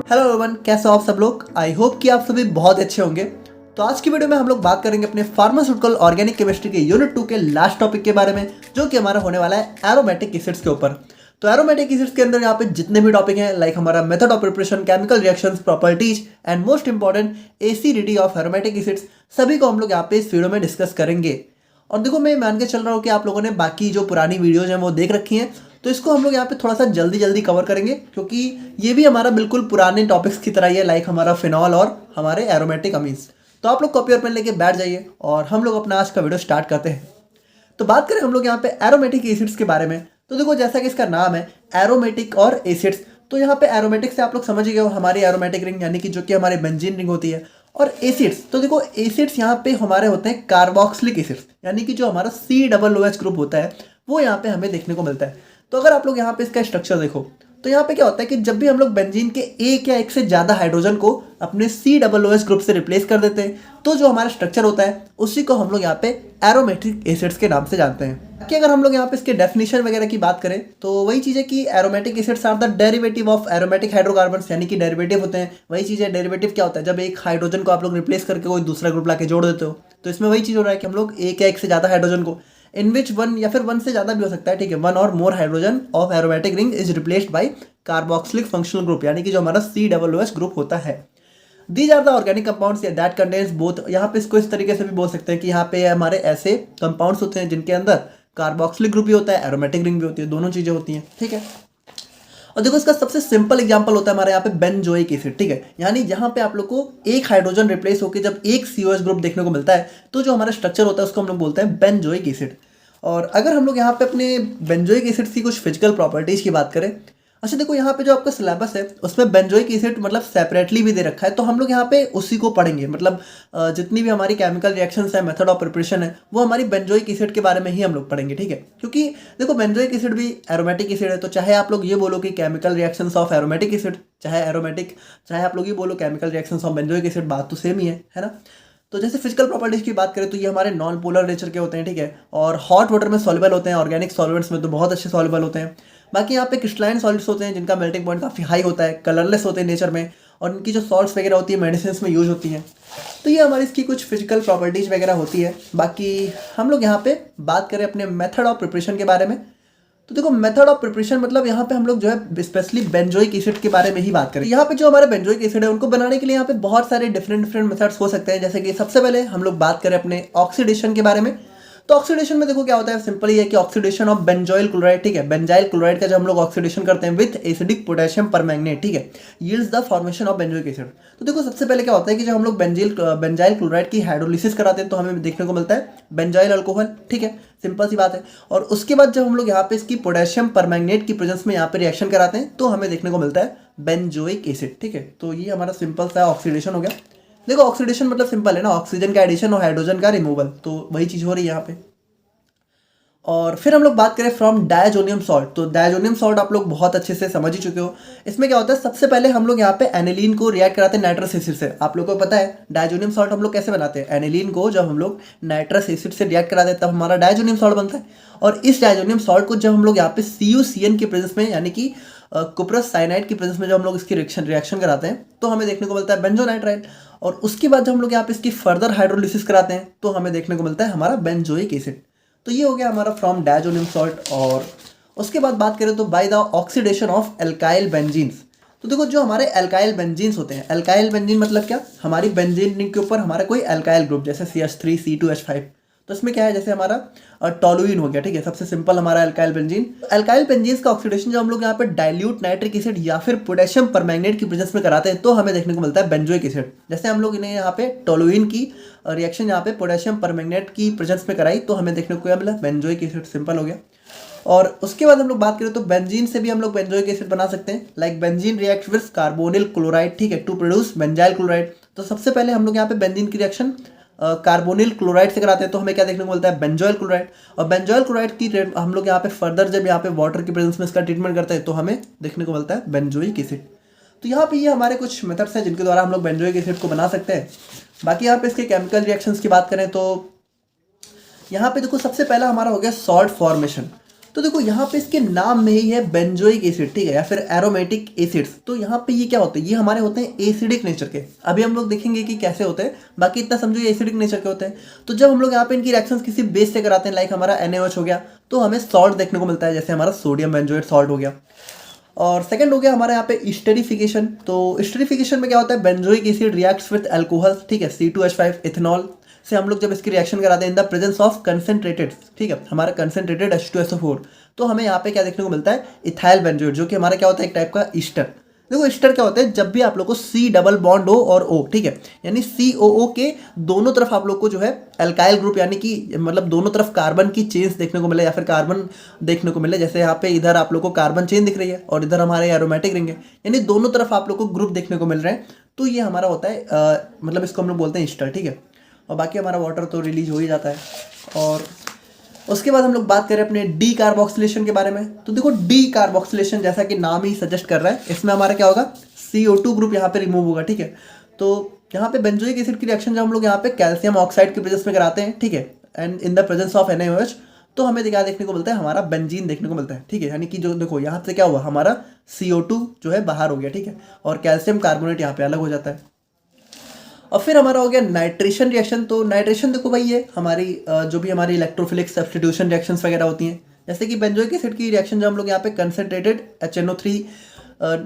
Hello everyone, कैसे हो आप सब लोग। आई होप कि आप सभी बहुत अच्छे होंगे। तो आज की वीडियो में हम लोग बात करेंगे अपने फार्मास्यूटिकल ऑर्गेनिक केमिस्ट्री के यूनिट 2 के लास्ट टॉपिक के बारे में, जो कि हमारा होने वाला है एरोमेटिक एसिड्स के ऊपर। तो एरोमेटिक एसिड्स के अंदर यहाँ पे जितने भी टॉपिक हैं, लाइक हमारा method of preparation, chemical reactions, properties and most important acidity of aromatic acids, सभी को हम लोग यहाँ पे इस वीडियो में डिस्कस करेंगे। और देखो, मैं मान के चल रहा हूँ कि आप लोगों ने बाकी जो पुरानी वीडियोज हैं वो देख रखी हैं, तो इसको हम लोग यहाँ पे थोड़ा सा जल्दी जल्दी कवर करेंगे, क्योंकि ये भी हमारा बिल्कुल पुराने टॉपिक्स की तरह ही है, लाइक हमारा फिनॉल और हमारे एरोमेटिक अमीन्स। तो आप लोग कॉपी और पेन लेके बैठ जाइए और हम लोग अपना आज का वीडियो स्टार्ट करते हैं। तो बात करें हम लोग यहाँ पे एरोमेटिक एसिड्स के बारे में, तो देखो जैसा कि इसका नाम है एरोमेटिक और एसिड्स, तो यहाँ पे एरोमेटिक से आप लोग समझ गए हो हमारी एरोमेटिक रिंग, यानी कि जो कि हमारी बेंजीन रिंग होती है। और एसिड्स, तो देखो एसिड्स यहाँ पे हमारे होते हैं कार्बोक्सिलिक एसिड्स, यानी कि जो हमारा COOH ग्रुप होता है वो यहाँ पे हमें देखने को मिलता है। तो अगर आप लोग यहाँ पे इसका स्ट्रक्चर देखो, तो यहाँ पे क्या होता है कि जब भी हम लोग बेंजीन के एक या एक से ज़्यादा हाइड्रोजन को अपने COOH ग्रुप से रिप्लेस कर देते हैं, तो जो हमारा स्ट्रक्चर होता है उसी को हम लोग यहाँ पे एरोमेटिक एसिड्स के नाम से जानते हैं। कि अगर हम लोग यहाँ पे इसके डेफिनेशन वगैरह की बात करें, तो वही चीज़ है कि aromatic acids are the derivative of aromatic hydrocarbons, यानी कि डेरिवेटिव होते हैं। वही चीज़ है, डेरिवेटिव क्या होता है, जब एक हाइड्रोजन को आप लोग रिप्लेस करके कोई दूसरा ग्रुप ला के जोड़ देते हो, तो इसमें वही चीज़ हो रहा है कि हम लोग एक या एक से ज़्यादा हाइड्रोजन को, इन विच वन या फिर वन से ज़्यादा भी हो सकता है, ठीक है, वन और more hydrogen of aromatic ring is replaced by carboxylic functional group, यानी कि जो हमारा COOH ग्रुप होता है। These are the organic compounds that contains both, यहाँ पे इसको इस तरीके से भी बोल सकते हैं कि यहाँ पे हमारे ऐसे कंपाउंड्स होते हैं जिनके अंदर कार्बोक्सिलिक ग्रुप भी होता है, एरोमेटिक रिंग भी होती है, दोनों चीज़ें होती हैं, ठीक है। और देखो इसका सबसे सिंपल एग्जांपल होता है हमारे यहाँ पे बेंजोइक एसिड, ठीक है, यानी जहाँ पे आप लोग को एक हाइड्रोजन रिप्लेस होकर जब एक COH ग्रुप देखने को मिलता है, तो जो हमारा स्ट्रक्चर होता है उसको हम लोग बोलते हैं बेंजोइक एसिड। और अगर हम लोग यहाँ पे अपने बेंजोइक एसिड की कुछ फिजिकल प्रॉपर्टीज की बात करें, अच्छा देखो यहाँ पे जो आपका सिलेबस है उसमें बेंजोइक एसिड मतलब सेपरेटली भी दे रखा है, तो हम लोग यहाँ पे उसी को पढ़ेंगे। मतलब जितनी भी हमारी केमिकल रिएक्शंस है, मेथड ऑफ प्रिपरेशन है, वो हमारी बेंजोइक एसिड के बारे में ही हम लोग पढ़ेंगे, ठीक है। क्योंकि देखो बेंजोइक एसिड भी एरोमेटिक एसिड है, तो चाहे आप लोग ये बोलो कि chemical reactions of aromatic acid, चाहे एरोमेटिक, चाहे आप लोग ये बोलो chemical reactions of benzoic acid, बात तो सेम ही है ना। तो जैसे फिजिकल प्रॉपर्टीज की बात करें तो ये हमारे नॉन पोलर नेचर के होते हैं, ठीक है, और हॉट वाटर में सॉल्युबल होते हैं, ऑर्गेनिक सॉल्वेंट्स में तो बहुत अच्छे सॉल्युबल होते हैं। बाकी यहाँ पे क्रिस्टलाइन सॉल्ट्स होते हैं जिनका मेल्टिंग पॉइंट काफ़ी हाई होता है, कलरलेस होते हैं नेचर में, और इनकी जो सॉल्ट्स वगैरह होती है मेडिसिन में यूज होती हैं। तो ये हमारी इसकी कुछ फिजिकल प्रॉपर्टीज वगैरह होती है। बाकी हम लोग यहाँ पे बात करें अपने मेथड ऑफ प्रिपरेशन के बारे में, तो देखो मेथड ऑफ प्रिपरेशन मतलब यहाँ पे हम लोग जो है स्पेशली बेंजोइक एसिड के बारे में ही बात करें। यहाँ पे जो हमारे बेंजोइक एसिड है उनको बनाने के लिए यहाँ पे बहुत सारे डिफरेंट मेथड्स हो सकते हैं। जैसे कि सबसे पहले हम लोग बात करें अपने ऑक्सीडेशन के बारे में, तो ऑक्सीडेशन में देखो क्या होता है, सिंपल ही है कि ऑक्सीडेशन ऑफ बेंजोइल क्लोराइड, ठीक है, बेंजाइल क्लोराइड का जब हम लोग ऑक्सीडेशन करते हैं विथ एसिडिक पोटेशियम परमैंगनेट, ठीक है, yields the formation of benzoic acid. तो देखो सबसे पहले क्या होता है कि जब हम लोग बेंजाइल क्लोराइड की हाइड्रोलिसिस कराते हैं तो हमें देखने को मिलता है बेंजाइल अल्कोहल, ठीक है, सिंपल सी बात है। और उसके बाद जब हम लोग यहाँ पे इसकी पोटेशियम परमैंगनेट की प्रेजेंस में यहाँ पे रिएक्शन कराते हैं तो हमें देखने को मिलता है बेंजोइक एसिड, ठीक है। तो ये हमारा सिंपल सा ऑक्सीडेशन हो गया। देखो ऑक्सीडेशन मतलब सिंपल है ना, ऑक्सीजन का एडिशन और हाइड्रोजन का रिमूवल, तो वही चीज़ हो रही है यहाँ पे। और फिर हम लोग बात करें फ्रॉम डायजोनियम सॉल्ट, तो डायजोनियम सॉल्ट आप लोग बहुत अच्छे से समझ ही चुके हो। इसमें क्या होता है, सबसे पहले हम लोग यहाँ पे एनिलीन को रिएक्ट कराते हैं नाइट्रस एसिड से। आप लोगों को पता है डायजोनियम सॉल्ट हम लोग कैसे बनाते हैं, एनिलीन को जब हम लोग नाइट्रस एसिड से रिएक्ट कराते हैं तब हमारा डायजोनियम सॉल्ट बनता है। और इस डायजोनियम सॉल्ट को जब हम लोग यहाँ पे CuCN की प्रेजेंस में, यानी कि कुप्रस साइनाइड की प्रेजेंस में जब हम लोग इसकी रिएक्शन कराते हैं तो हमें देखने को मिलता है बेंजोनाइट्राइल। और उसके बाद जब हम लोग यहाँ पे इसकी फर्दर हाइड्रोलिसिस कराते हैं तो हमें देखने को मिलता है हमारा बेंजोइक एसिड। तो ये हो गया हमारा फ्रॉम डायजोनियम सॉल्ट। और उसके बाद बात करें तो by the oxidation of alkyl benzenes, तो देखो जो हमारे एल्काइल बेंजीन्स होते हैं, एल्काइल बेंजीन मतलब क्या, हमारी बेंजीन रिंग के ऊपर हमारा कोई एल्काइल ग्रुप, जैसे CH3 C2H5, तो इसमें क्या है, जैसे हमारा टोलुइन हो गया, ठीक है, सबसे सिंपल हमारा एल्काइल बेंजीन। एल्काइल बेंजीन्स का ऑक्सीडेशन जब हम लोग यहाँ पे डाइल्यूट नाइट्रिक एसिड या फिर पोटेशियम परमैंगनेट की प्रेजेंस में कराते हैं तो हमें देखने को मिलता है बेंजोइक एसिड। जैसे हम लोग इन्हें यहाँ पे टोलुइन की रिएक्शन यहाँ पे पोटेशियम परमैंगनेट की प्रेजेंस में कराई तो हमें देखने को क्या मिला, बेंजोइक एसिड, सिंपल हो गया। और उसके बाद हम लोग बात करें तो बेंजीन से भी हम लोग बेंजोइक एसिड बना सकते हैं, like benzene react with carbonyl chloride, ठीक है, टू प्रोड्यूस बेंजाइल क्लोराइड। तो सबसे पहले हम लोग यहाँ पे बेंजीन की रिएक्शन कार्बोनिल क्लोराइड से कराते हैं तो हमें क्या देखने को मिलता है, बेंजोइल क्लोराइड। और बेंजोइल क्लोराइड की हम लोग यहाँ पे फर्दर जब यहाँ पे वाटर की प्रेजेंस में इसका ट्रीटमेंट करते हैं तो हमें देखने को मिलता है बेंजोइक एसिड। तो यहाँ पे ये हमारे कुछ मेथड्स हैं जिनके द्वारा हम लोग बेंजोइक एसिड को बना सकते हैं। बाकी यहाँ पे इसके केमिकल रिएक्शंस की बात करें तो यहाँ पे देखो सबसे पहला हमारा हो गया सॉल्ट फॉर्मेशन। तो देखो यहाँ पे इसके नाम में ही है बेंजोइक एसिड, ठीक है, या फिर एरोमेटिक एसिड्स। तो यहाँ पे ये क्या होते हैं, ये हमारे होते हैं एसिडिक नेचर के। अभी हम लोग देखेंगे कि कैसे होते हैं, बाकी इतना समझो ये एसिडिक नेचर के होते हैं। तो जब हम लोग यहाँ पे इनकी रिएक्शंस किसी बेस से कराते हैं, लाइक हमारा NaOH हो गया, तो हमें सॉल्ट देखने को मिलता है, जैसे हमारा सोडियम बेंजोएट सॉल्ट हो गया। और सेकंड हो गया हमारे यहाँ पे स्टेरिफिकेशन। तो स्टेरिफिकेशन में क्या होता है, benzoic acid reacts with alcohol, ठीक है, C2H5 इथेनॉल से हम लोग जब इसकी रिएक्शन कराते हैं in the presence of concentrated, ठीक है, हमारा कंसेंट्रेटेड H2SO4, तो हमें यहाँ पे क्या देखने को मिलता है, इथाइल बेंजोएट, जो कि हमारा क्या होता है, एक टाइप का ईस्टर। देखो ईस्टर क्या होता है, जब भी आप लोग को C डबल बॉन्ड O और O, ठीक है, यानी COO के दोनों तरफ आप लोग को जो है एल्काइल ग्रुप, यानी कि मतलब दोनों तरफ कार्बन की चेन्स देखने को मिले या फिर कार्बन देखने को मिले, जैसे यहाँ पे इधर आप लोग को कार्बन चेन दिख रही है और इधर हमारे एरोमेटिक रिंग है, यानी दोनों तरफ आप लोग को ग्रुप देखने को मिल रहे हैं, तो ये हमारा होता है मतलब इसको हम लोग बोलते हैं ईस्टर, ठीक है। और बाकी हमारा वाटर तो रिलीज हो ही जाता है। और उसके बाद हम लोग बात करें अपने डी कार्बोक्सिलेशन के बारे में। तो देखो डी कार्बोक्सिलेशन जैसा कि नाम ही सजेस्ट कर रहा है, इसमें हमारा क्या होगा, CO2 ग्रुप यहाँ पे रिमूव होगा, ठीक है। तो यहाँ पे बेंजोइक एसिड की रिएक्शन जब हम लोग यहाँ पे कैल्शियम ऑक्साइड के प्रेजेंस में कराते हैं, ठीक है, and in the presence of NaOH, तो हमें क्या देखने को मिलता है, हमारा बेंजीन देखने को मिलता है, ठीक है, यानी कि जो देखो यहाँ से क्या हुआ, हमारा CO2 जो है बाहर हो गया, ठीक है, और कैल्शियम कार्बोनेट यहाँ पे अलग हो जाता है। और फिर हमारा हो गया नाइट्रेशन रिएक्शन। तो नाइट्रेशन देखो भाई, ये हमारी जो भी हमारी इलेक्ट्रोफिलिक सब्स्टिट्यूशन रिएक्शंस वगैरह होती हैं, जैसे कि बेंजोइक एसिड की रिएक्शन जब हम लोग यहाँ पे कंसनट्रेटेड HNO3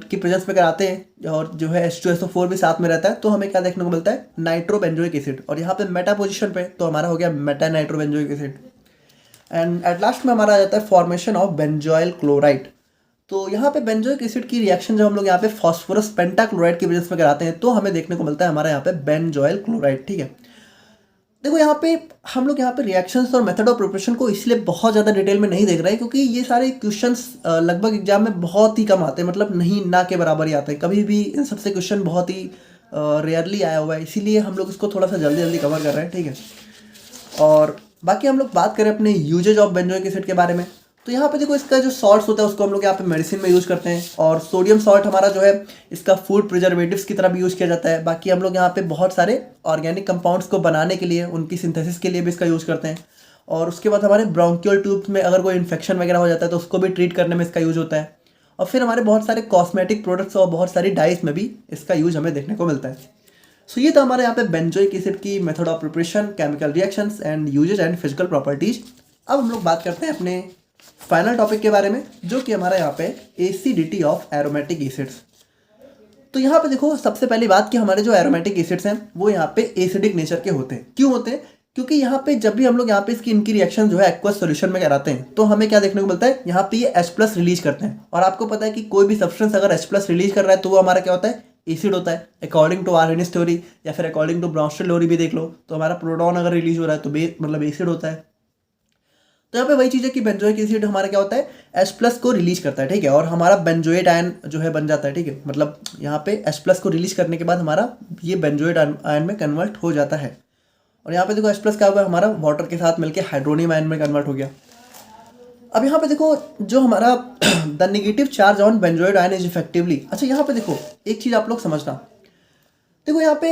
की प्रेजेंस में कराते हैं और जो है H2SO4 भी साथ में रहता है, तो हमें क्या देखने को मिलता है, नाइट्रो बेंजोइक एसिड। और यहाँ पे मेटा पोजिशन पे तो हमारा हो गया Meta nitro benzoic acid. And at last में हमारा आ जाता है फॉर्मेशन ऑफ बेंजोइल क्लोराइड। तो यहाँ पे बेंजोइक एसिड की रिएक्शन जब हम लोग यहाँ पे फॉस्फोरस पेंटाक्लोराइड की प्रेजेंस में कराते हैं, तो हमें देखने को मिलता है हमारा यहाँ पे बेंजोइल क्लोराइड, ठीक है। देखो यहाँ पे हम लोग यहाँ पे रिएक्शंस और मेथड ऑफ प्रिपरेशन को इसलिए बहुत ज़्यादा डिटेल में नहीं देख रहे हैं, क्योंकि ये सारे क्वेश्चंस लगभग एग्जाम में बहुत ही कम आते हैं, मतलब नहीं ना के बराबर ही आते हैं। कभी भी इन सबसे क्वेश्चन बहुत ही रेयरली आया हुआ है, इसीलिए हम लोग इसको थोड़ा सा जल्दी जल्दी कवर कर रहे हैं, ठीक है। और बाकी हम लोग बात करें अपने यूजेज ऑफ बेंजोइक एसिड के बारे में। तो यहाँ पे देखो इसका जो सॉल्ट्स होता है उसको हम लोग यहाँ पे मेडिसिन में यूज़ करते हैं, और सोडियम सॉल्ट हमारा जो है इसका फूड प्रिजर्वेटिव्स की तरह भी यूज़ किया जाता है। बाकी हम लोग यहाँ पे बहुत सारे ऑर्गेनिक कंपाउंड्स को बनाने के लिए, उनकी सिंथेसिस के लिए भी इसका यूज़ करते हैं। और उसके बाद हमारे ब्रोंकियल ट्यूब्स में अगर कोई इन्फेक्शन वगैरह हो जाता है तो उसको भी ट्रीट करने में इसका यूज़ होता है। और फिर हमारे बहुत सारे कॉस्मेटिक प्रोडक्ट्स और बहुत सारी डाइस में भी इसका यूज हमें देखने को मिलता है। सो ये था हमारे यहाँ पे बेंजोइक एसिड की method of preparation, chemical reactions and uses and physical properties. अब हम लोग बात करते हैं अपने फाइनल टॉपिक के बारे में, जो कि हमारा यहाँ पे एसिडिटी ऑफ एरोमेटिक एसिड्स। तो यहाँ पे देखो सबसे पहली बात कि हमारे जो एरोमेटिक एसिड्स हैं वो यहाँ पे एसिडिक नेचर के होते हैं। क्यों होते हैं? क्योंकि यहाँ पे जब भी हम लोग यहाँ पे इनकी रिएक्शन जो है एक्वस सॉल्यूशन में कराते हैं तो हमें क्या देखने को मिलता है, यहाँ पे ये H+ रिलीज करते हैं। और आपको पता है कि कोई भी सब्सटेंस अगर H+ रिलीज कर रहा है तो वो हमारा क्या होता है, एसिड होता है। अकॉर्डिंग टू आर्हेनिस थ्योरी या फिर अकॉर्डिंग टू ब्राउनस्टेड थ्योरी भी देख लो तो हमारा प्रोटॉन अगर रिलीज हो रहा है तो मतलब एसिड होता है। तो यहाँ पे वही चीज़ है कि बेंजोइक एसिड हमारा क्या होता है, H+ को रिलीज करता है, ठीक है, और हमारा बेंजोएट आयन जो है बन जाता है, ठीक है। मतलब यहाँ पे H+ को रिलीज करने के बाद हमारा ये बेंजोएट आयन में कन्वर्ट हो जाता है। और यहाँ पे देखो H+ क्या हुआ, हमारा वाटर के साथ मिलकर हाइड्रोनियम आयन में कन्वर्ट हो गया। अब यहाँ पे देखो जो हमारा the negative charge on benzoate ion is effectively. अच्छा यहाँ पे देखो एक चीज़ आप लोग समझना, देखो यहाँ पे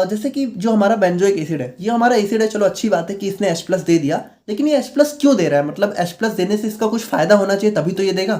जैसे कि जो हमारा बेंजोइक एसिड है ये हमारा एसिड है, चलो अच्छी बात है कि इसने H+ दे दिया, लेकिन ये H+ क्यों दे रहा है, मतलब H+ देने से इसका कुछ फायदा होना चाहिए तभी तो ये देगा।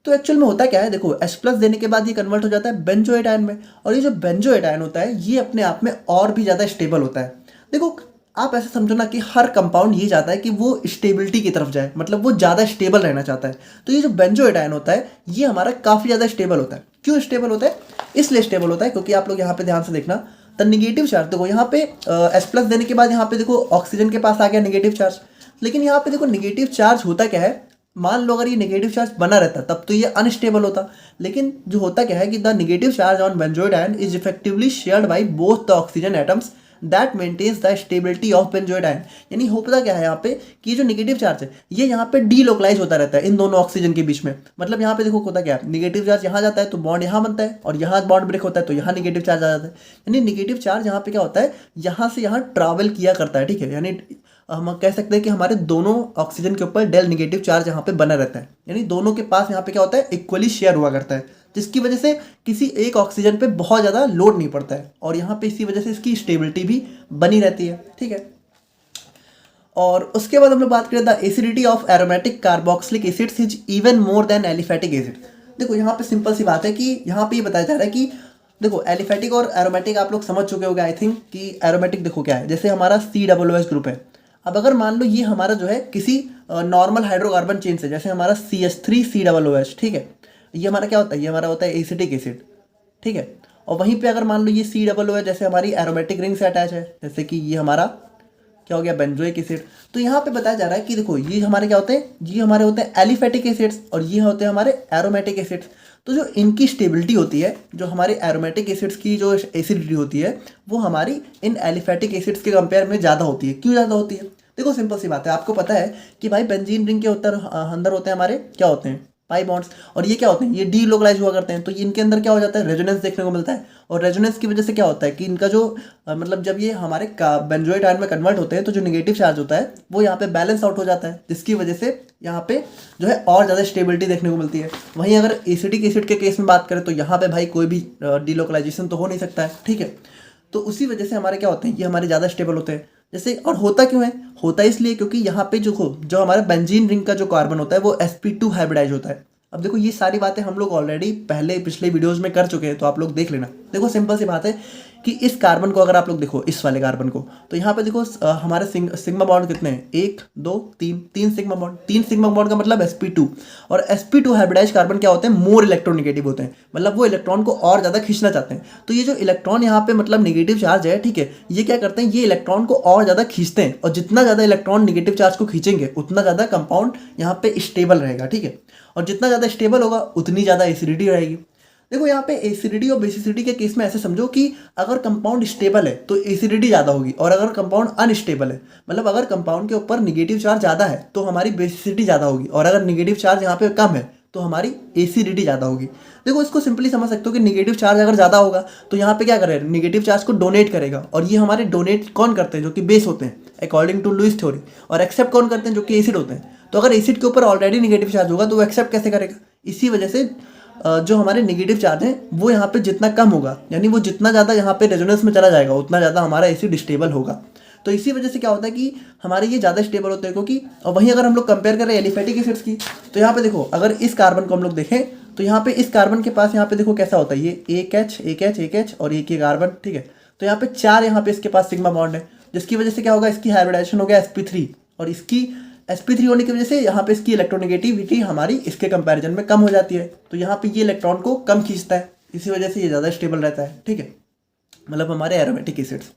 तो एक्चुअल में होता क्या है, देखो H+ देने के बाद ये कन्वर्ट हो जाता है बेंजोएट आयन में, और ये जो बेंजोएट आयन होता है ये अपने आप में और भी ज़्यादा स्टेबल होता है। देखो आप ऐसे समझो ना कि हर कंपाउंड ये चाहता है कि वो स्टेबिलिटी की तरफ जाए, मतलब वो ज़्यादा स्टेबल रहना चाहता है। तो ये जो बेंजोएट आयन होता है ये हमारा काफ़ी ज़्यादा स्टेबल होता है। क्यों स्टेबल होता है? इसलिए स्टेबल होता है क्योंकि आप लोग यहाँ पे ध्यान से देखना, द नेगेटिव चार्ज, देखो यहाँ पे H+ देने के बाद यहाँ पे देखो ऑक्सीजन के पास आ गया नेगेटिव चार्ज, लेकिन यहाँ पे देखो नेगेटिव चार्ज होता क्या है, मान लो अगर ये नेगेटिव चार्ज बना रहता तब तो ये अनस्टेबल होता, लेकिन जो होता क्या है कि the negative charge on benzoate ion is effectively shared by both the oxygen atoms that maintains the stability of benzoate ion. यानी होता क्या है यहाँ पे कि जो नेगेटिव चार्ज है ये यहाँ पे डीलोकलाइज होता रहता है इन दोनों ऑक्सीजन के बीच में। मतलब यहाँ पे देखो होता क्या है, नेगेटिव चार्ज यहाँ जाता है तो बॉन्ड यहाँ बनता है, और यहाँ बॉन्ड ब्रेक होता है तो यहाँ नेगेटिव चार्ज आ जाता है। यानी नेगेटिव चार्ज यहाँ पे क्या होता है, यहाँ से यहाँ ट्रैवल किया करता है, ठीक है। यानी हम कह सकते हैं कि हमारे दोनों ऑक्सीजन के ऊपर डेल नेगेटिव चार्ज यहाँ पे बना रहता है, यानी दोनों के पास यहाँ पे क्या होता है, इक्वली शेयर हुआ करता है, जिसकी वजह से किसी एक ऑक्सीजन पे बहुत ज़्यादा लोड नहीं पड़ता है, और यहाँ पे इसी वजह से इसकी स्टेबिलिटी भी बनी रहती है, ठीक है। और उसके बाद हम लोग बात करें the acidity of aromatic carboxylic acids is even more than aliphatic acid. देखो यहाँ पे सिंपल सी बात है कि यहाँ पे ये बताया जा रहा है कि देखो एलिफेटिक और एरोमेटिक आप लोग समझ चुके होंगे आई थिंक कि एरोमेटिक देखो क्या है, जैसे हमारा COOH ग्रुप है। अब अगर मान लो ये हमारा जो है किसी नॉर्मल हाइड्रोकार्बन चेन से, जैसे हमारा CH3COOH, ठीक है, ये हमारा क्या होता है, ये हमारा होता है एसिटिक एसिड, ठीक है। और वहीं पे अगर मान लो ये COOH जैसे हमारी एरोमेटिक रिंग से अटैच है, जैसे कि ये हमारा क्या हो गया बेंजोइक एसिड, तो यहाँ पे बताया जा रहा है कि देखो ये हमारे क्या होते हैं, ये हमारे होते हैं एलिफेटिक एसिड्स और ये होते हैं हमारे एरोमेटिक एसिड्स। तो जो इनकी स्टेबिलिटी होती है, जो हमारे एरोमेटिक एसिड्स की जो एसिडिटी होती है, वो हमारी इन एलिफेटिक एसिड्स के कंपेयर में ज़्यादा होती है। क्यों ज़्यादा होती है? देखो सिंपल सी बात है, आपको पता है कि भाई बेंजीन रिंग के अंदर होते हैं हमारे क्या होते हैं पाई बॉन्ड्स, और ये क्या होते हैं, ये डीलोकलाइज हुआ करते हैं। तो इनके अंदर क्या हो जाता है, रेजोनेंस देखने को मिलता है, और रेजोनेंस की वजह से क्या होता है कि इनका जो मतलब जब ये हमारे बेंजोइड आयन में कन्वर्ट होते हैं तो जो नेगेटिव चार्ज होता है वो यहाँ पे बैलेंस आउट हो जाता है, जिसकी वजह से यहाँ पे जो है और ज़्यादा स्टेबिलिटी देखने को मिलती है। वहीं अगर एसिडिक एसिड के केस में बात करें तो यहाँ पे भाई कोई भी डीलोकलाइजेशन तो हो नहीं सकता है, ठीक है। तो उसी वजह से हमारे क्या होते हैं, ये हमारे ज़्यादा स्टेबल होते हैं। जैसे और होता क्यों है, होता इसलिए क्योंकि यहाँ पे जो हमारा बेंजीन रिंग का जो कार्बन होता है वो sp2 हाइब्रिडाइज होता है। अब देखो ये सारी बातें हम लोग ऑलरेडी पिछले वीडियोस में कर चुके हैं, तो आप लोग देख लेना। देखो सिंपल सी बात है कि इस कार्बन को अगर आप लोग देखो, इस वाले कार्बन को, तो यहाँ पे देखो हमारे सिग्मा बॉन्ड कितने हैं, 1 2 3, 3 सिग्मा बॉन्ड। 3 सिग्मा बॉन्ड का मतलब sp2, और sp2 हाइब्रिडाइज कार्बन क्या होते हैं, मोर इलेक्ट्रोनेगेटिव होते हैं, मतलब वो इलेक्ट्रॉन को और ज़्यादा खींचना चाहते हैं। तो ये जो इलेक्ट्रॉन यहाँ पे मतलब नेगेटिव चार्ज है, ठीक है, ये क्या करते हैं, ये इलेक्ट्रॉन को और ज़्यादा खींचते हैं, और जितना ज़्यादा इलेक्ट्रॉन नेगेटिव चार्ज को खींचेंगे उतना ज़्यादा कंपाउंड यहाँ पे स्टेबल रहेगा, ठीक है। और जितना ज़्यादा स्टेबल होगा उतनी ज़्यादा एसिडिटी रहेगी। देखो यहाँ पे एसिडिटी और बेसिसिटी के केस में ऐसे समझो कि अगर कंपाउंड स्टेबल है तो एसिडिटी ज़्यादा होगी, और अगर कंपाउंड अनस्टेबल है, मतलब अगर कंपाउंड के ऊपर निगेटिव चार्ज ज़्यादा है तो हमारी बेसिसिटी ज़्यादा होगी, और अगर निगेटिव चार्ज यहाँ पे कम है तो हमारी एसिडिटी ज़्यादा होगी। देखो इसको सिंपली समझ सकते हो कि निगेटिव चार्ज अगर ज़्यादा होगा तो यहाँ पे क्या करेगा, निगेटिव चार्ज को डोनेट करेगा, और ये हमारे डोनेट कौन करते हैं, जो कि बेस होते हैं अकॉर्डिंग टू लुईस थ्योरी, और एक्सेप्ट कौन करते हैं, जो कि एसिड होते हैं। तो अगर एसिड के ऊपर ऑलरेडी निगेटिव चार्ज होगा तो वो एक्सेप्ट कैसे करेगा, इसी वजह से जो हमारे नेगेटिव चार्ज हैं वो यहाँ पे जितना कम होगा, यानी वो जितना ज़्यादा यहाँ पे रेजोनेंस में चला जाएगा उतना ज़्यादा हमारा एसिड स्टेबल होगा। तो इसी वजह से क्या होता है कि हमारे ये ज़्यादा स्टेबल होते हैं, क्योंकि और वहीं अगर हम लोग कंपेयर करें एलिफेटिक एसिड्स की, तो यहाँ पे देखो अगर इस कार्बन को हम लोग देखें तो यहाँ पे इस कार्बन के पास यहाँ पे देखो कैसा होता है, ये एक H और एक कार्बन, ठीक है। तो यहाँ पे 4 यहाँ पे इसके पास सिग्मा बॉन्ड है, जिसकी वजह से क्या होगा, इसकी हाइब्रिडाइजेशन हो गया sp3, और इसकी sp3 होने की वजह से यहाँ पे इसकी इलेक्ट्रोनेगेटिविटी हमारी इसके कंपैरिजन में कम हो जाती है। तो यहाँ पे ये इलेक्ट्रॉन को कम खींचता है, इसी वजह से ये ज़्यादा स्टेबल रहता है, ठीक है, मतलब हमारे एरोमेटिक एसिड्स।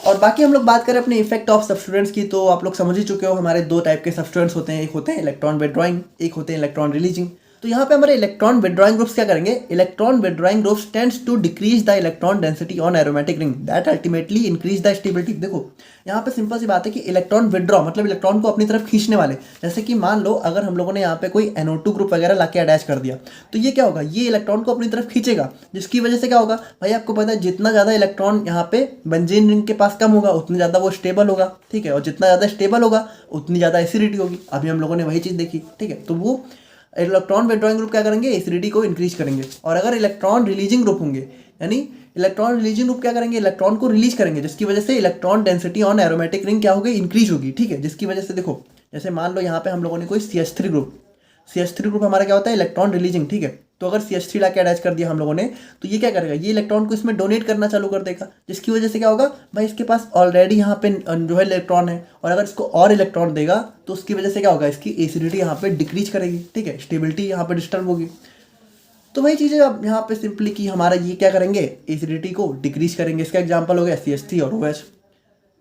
और बाकी हम लोग बात करें अपने इफेक्ट ऑफ सब्सटीट्यूएंट्स की, तो आप लोग समझ ही चुके हो हमारे 2 टाइप के सब्सटीट्यूएंट्स होते हैं, एक होते हैं इलेक्ट्रॉन विड्रॉइंग, एक होते हैं इलेक्ट्रॉन रिलीजिंग। तो यहाँ पे हमारे इलेक्ट्रॉन विड्रॉइंग ग्रुप्स क्या करेंगे, electron withdrawing groups tends to decrease the electron density on aromatic ring that ultimately increase the stability. देखो यहाँ पे सिंपल सी बात है कि इलेक्ट्रॉन विड्रॉ मतलब इलेक्ट्रॉन को अपनी तरफ खींचने वाले, जैसे कि मान लो अगर हम लोगों ने यहाँ पे कोई NO2 ग्रुप वगैरह लाके अटैच कर दिया, तो ये क्या होगा, ये इलेक्ट्रॉन को अपनी तरफ खींचेगा, जिसकी वजह से क्या होगा भाई, आपको पता है जितना ज़्यादा इलेक्ट्रॉन यहाँ पे बेंजीन रिंग के पास कम होगा उतनी ज़्यादा वो स्टेबल होगा, ठीक है, और जितना ज़्यादा स्टेबल होगा उतनी ज़्यादा एसिडिटी होगी। अभी हम लोगों ने वही चीज़ देखी, ठीक है। तो वो इलेक्ट्रॉन विड्रॉइंग ग्रुप क्या करेंगे, एसिडिटी को इंक्रीज करेंगे। और अगर इलेक्ट्रॉन रिलीजिंग ग्रुप होंगे, यानी इलेक्ट्रॉन रिलीजिंग ग्रुप क्या करेंगे, इलेक्ट्रॉन को रिलीज करेंगे, जिसकी वजह से electron density on aromatic ring क्या होगी, इंक्रीज होगी, ठीक है। जिसकी वजह से देखो जैसे मान लो यहाँ पे हम लोगों ने कोई CH3 ग्रुप हमारा क्या होता है, इलेक्ट्रॉन रिलीजिंग, ठीक है। तो अगर CH3 लाके अटैच कर दिया हम लोगों ने, तो ये क्या करेगा, ये इलेक्ट्रॉन को इसमें डोनेट करना चालू कर देगा, जिसकी वजह से क्या होगा भाई, इसके पास ऑलरेडी यहाँ पे जो है इलेक्ट्रॉन है, और अगर इसको और इलेक्ट्रॉन देगा तो उसकी वजह से क्या होगा, इसकी एसिडिटी यहाँ पे डिक्रीज करेगी, ठीक है, स्टेबिलिटी यहाँ पे डिस्टर्ब होगी। तो वही चीज़ें अब यहाँ पे सिंपली कि हमारा ये क्या करेंगे, एसिडिटी को डिक्रीज करेंगे। इसका एग्जाम्पल हो गया CH3 और OH।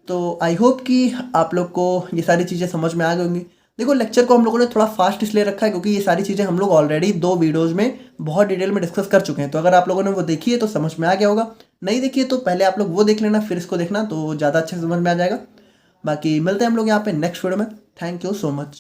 तो आई होप कि आप लोग को ये सारी चीज़ें समझ में आ गई होंगी। देखो लेक्चर को हम लोगों ने थोड़ा फास्ट इसलिए रखा है क्योंकि ये सारी चीज़ें हम लोग ऑलरेडी 2 वीडियोज़ में बहुत डिटेल में डिस्कस कर चुके हैं। तो अगर आप लोगों ने वो देखी है तो समझ में आ गया होगा, नहीं देखी है तो पहले आप लोग वो देख लेना फिर इसको देखना, तो ज़्यादा अच्छे से समझ में आ जाएगा। बाकी मिलते हैं हम लोग यहाँ पे नेक्स्ट वीडियो में। Thank you so much.